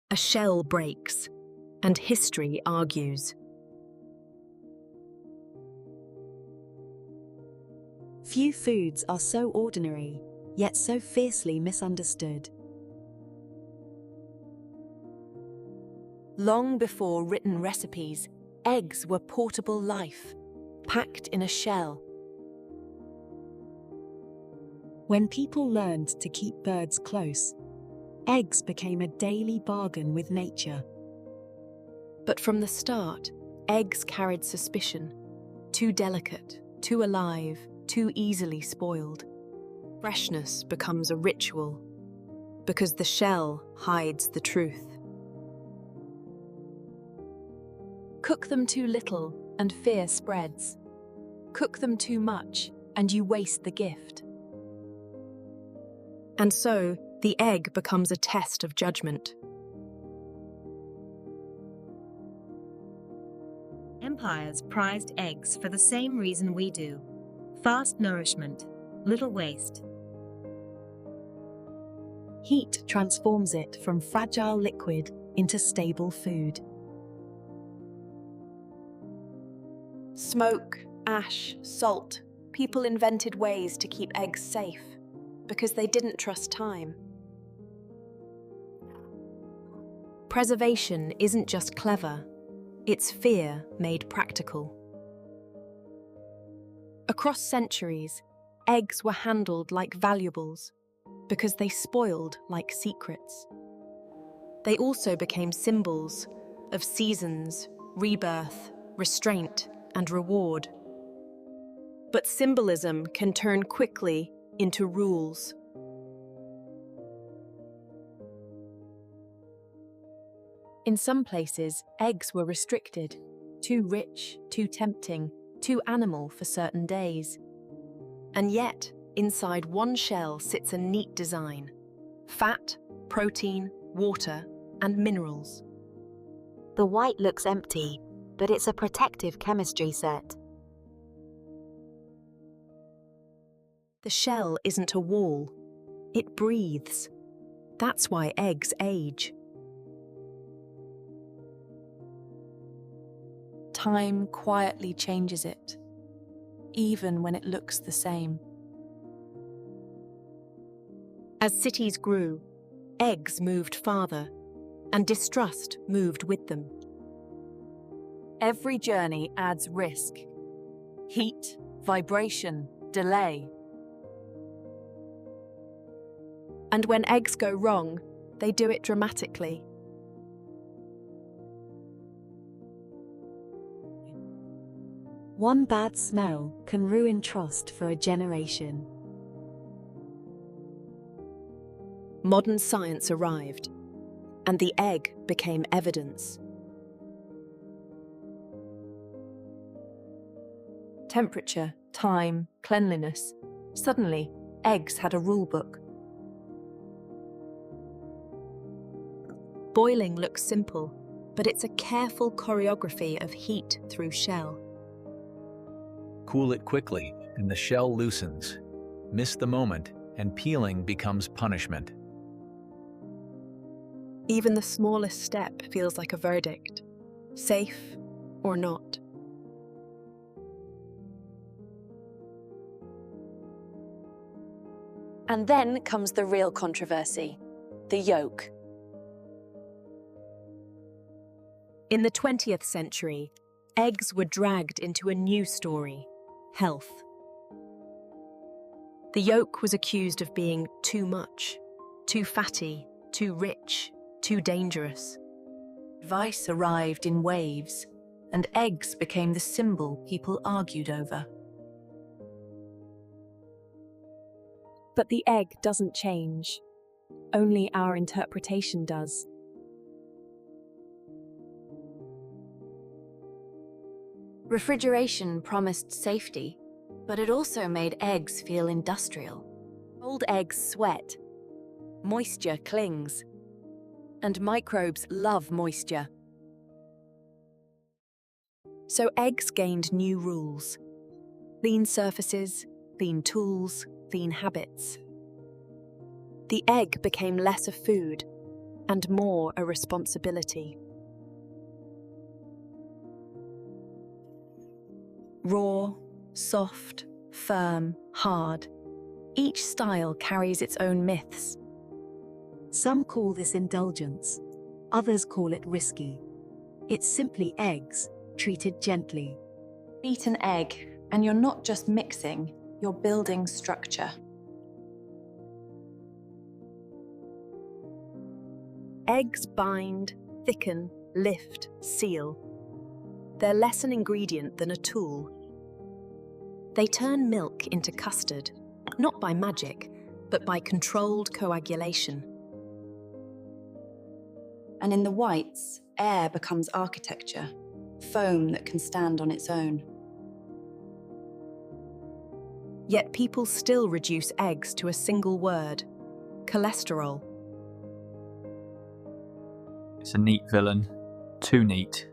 A shell breaks, and history argues. Few foods are so ordinary, yet so fiercely misunderstood. Long before written recipes, eggs were portable life, packed in a shell. When people learned to keep birds close, eggs became a daily bargain with nature. But from the start, eggs carried suspicion. Too delicate, too alive, too easily spoiled. Freshness becomes a ritual, because the shell hides the truth. Cook them too little, and fear spreads. Cook them too much, and you waste the gift. And so, the egg becomes a test of judgment. Empires prized eggs for the same reason we do: fast nourishment, little waste. Heat transforms it from fragile liquid into stable food. Smoke, ash, salt. People invented ways to keep eggs safe, because they didn't trust time. Preservation isn't just clever, it's fear made practical. Across centuries, eggs were handled like valuables, because they spoiled like secrets. They also became symbols of seasons, rebirth, restraint, and reward. But symbolism can turn quickly into rules. In some places, eggs were restricted, too rich, too tempting, too animal for certain days. And yet, inside one shell sits a neat design: fat, protein, water, and minerals. The white looks empty, but it's a protective chemistry set. The shell isn't a wall, it breathes. That's why eggs age. Time quietly changes it, even when it looks the same. As cities grew, eggs moved farther, and distrust moved with them. Every journey adds risk: heat, vibration, delay. And when eggs go wrong, they do it dramatically. One bad smell can ruin trust for a generation. Modern science arrived, and the egg became evidence. Temperature, time, cleanliness. Suddenly, eggs had a rule book. Boiling looks simple, but it's a careful choreography of heat through shell. Cool it quickly, and the shell loosens. Miss the moment, and peeling becomes punishment. Even the smallest step feels like a verdict: safe or not. And then comes the real controversy: the yolk. In the 20th century, eggs were dragged into a new story: health. The yolk was accused of being too much, too fatty, too rich, too dangerous. Advice arrived in waves, and eggs became the symbol people argued over. But the egg doesn't change. Only our interpretation does. Refrigeration promised safety, but it also made eggs feel industrial. Old eggs sweat. Moisture clings. And microbes love moisture. So eggs gained new rules: clean surfaces, clean tools, clean habits. The egg became less a food, and more a responsibility. Raw, soft, firm, hard. Each style carries its own myths. Some call this indulgence. Others call it risky. It's simply eggs, treated gently. Beat an egg, and you're not just mixing, you're building structure. Eggs bind, thicken, lift, seal. They're less an ingredient than a tool. They turn milk into custard, not by magic, but by controlled coagulation. And in the whites, air becomes architecture, foam that can stand on its own. Yet people still reduce eggs to a single word: cholesterol. It's a neat villain. Too neat.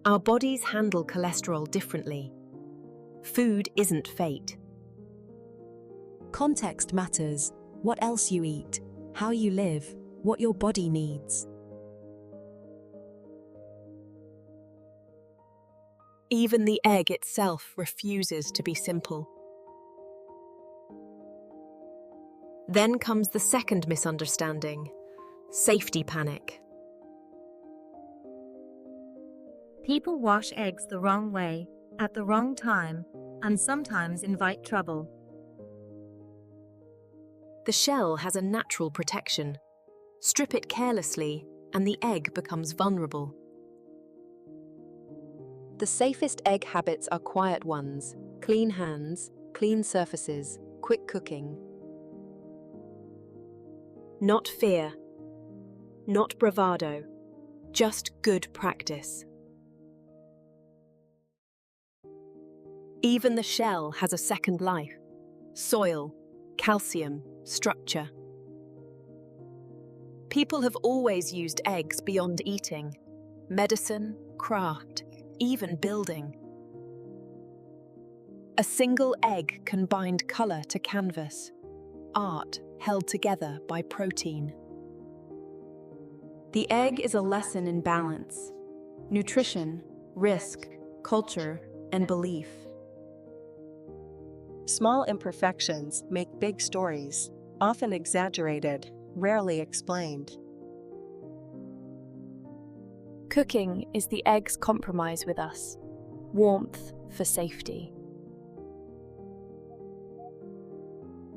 Our bodies handle cholesterol differently. Food isn't fate. Context matters. What else you eat, how you live, what your body needs. Even the egg itself refuses to be simple. Then comes the second misunderstanding: safety panic. People wash eggs the wrong way, at the wrong time, and sometimes invite trouble. The shell has a natural protection. Strip it carelessly, and the egg becomes vulnerable. The safest egg habits are quiet ones: clean hands, clean surfaces, quick cooking. Not fear, not bravado, just good practice. Even the shell has a second life: soil, calcium, structure. People have always used eggs beyond eating: medicine, craft, even building. A single egg can bind colour to canvas, art held together by protein. The egg is a lesson in balance: nutrition, risk, culture, and belief. Small imperfections make big stories, often exaggerated, rarely explained. Cooking is the egg's compromise with us: warmth for safety.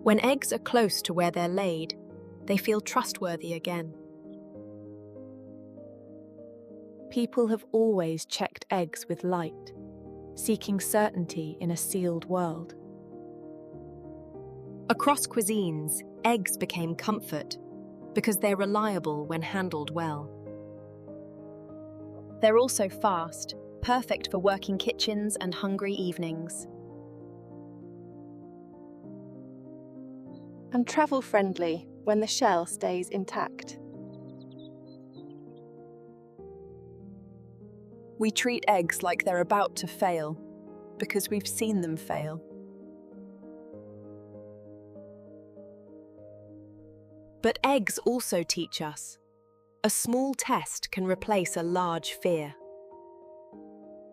When eggs are close to where they're laid, they feel trustworthy again. People have always checked eggs with light, seeking certainty in a sealed world. Across cuisines, eggs became comfort because they're reliable when handled well. They're also fast, perfect for working kitchens and hungry evenings. And travel-friendly when the shell stays intact. We treat eggs like they're about to fail because we've seen them fail. But eggs also teach us: a small test can replace a large fear.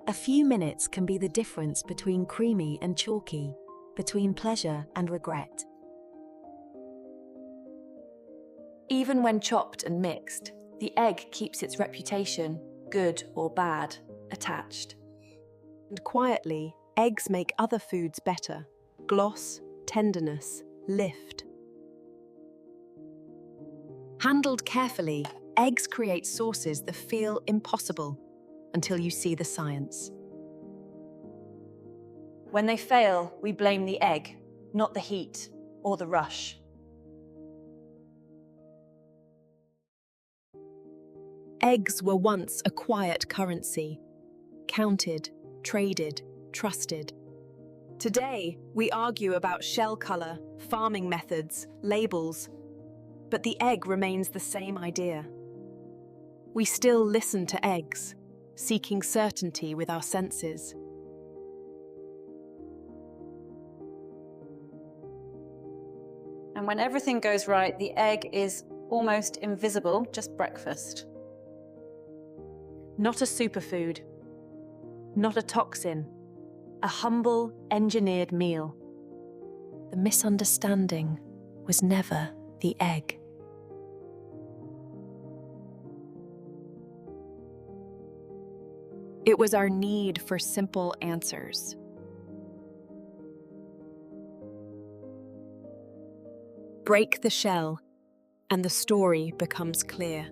A few minutes can be the difference between creamy and chalky, between pleasure and regret. Even when chopped and mixed, the egg keeps its reputation, good or bad, attached. And quietly, eggs make other foods better: gloss, tenderness, lift. Handled carefully, eggs create sauces that feel impossible until you see the science. When they fail, we blame the egg, not the heat or the rush. Eggs were once a quiet currency: counted, traded, trusted. Today, we argue about shell colour, farming methods, labels, but the egg remains the same idea. We still listen to eggs, seeking certainty with our senses. And when everything goes right, the egg is almost invisible, just breakfast. Not a superfood, not a toxin, a humble, engineered meal. The misunderstanding was never the egg. It was our need for simple answers. Break the shell, and the story becomes clear.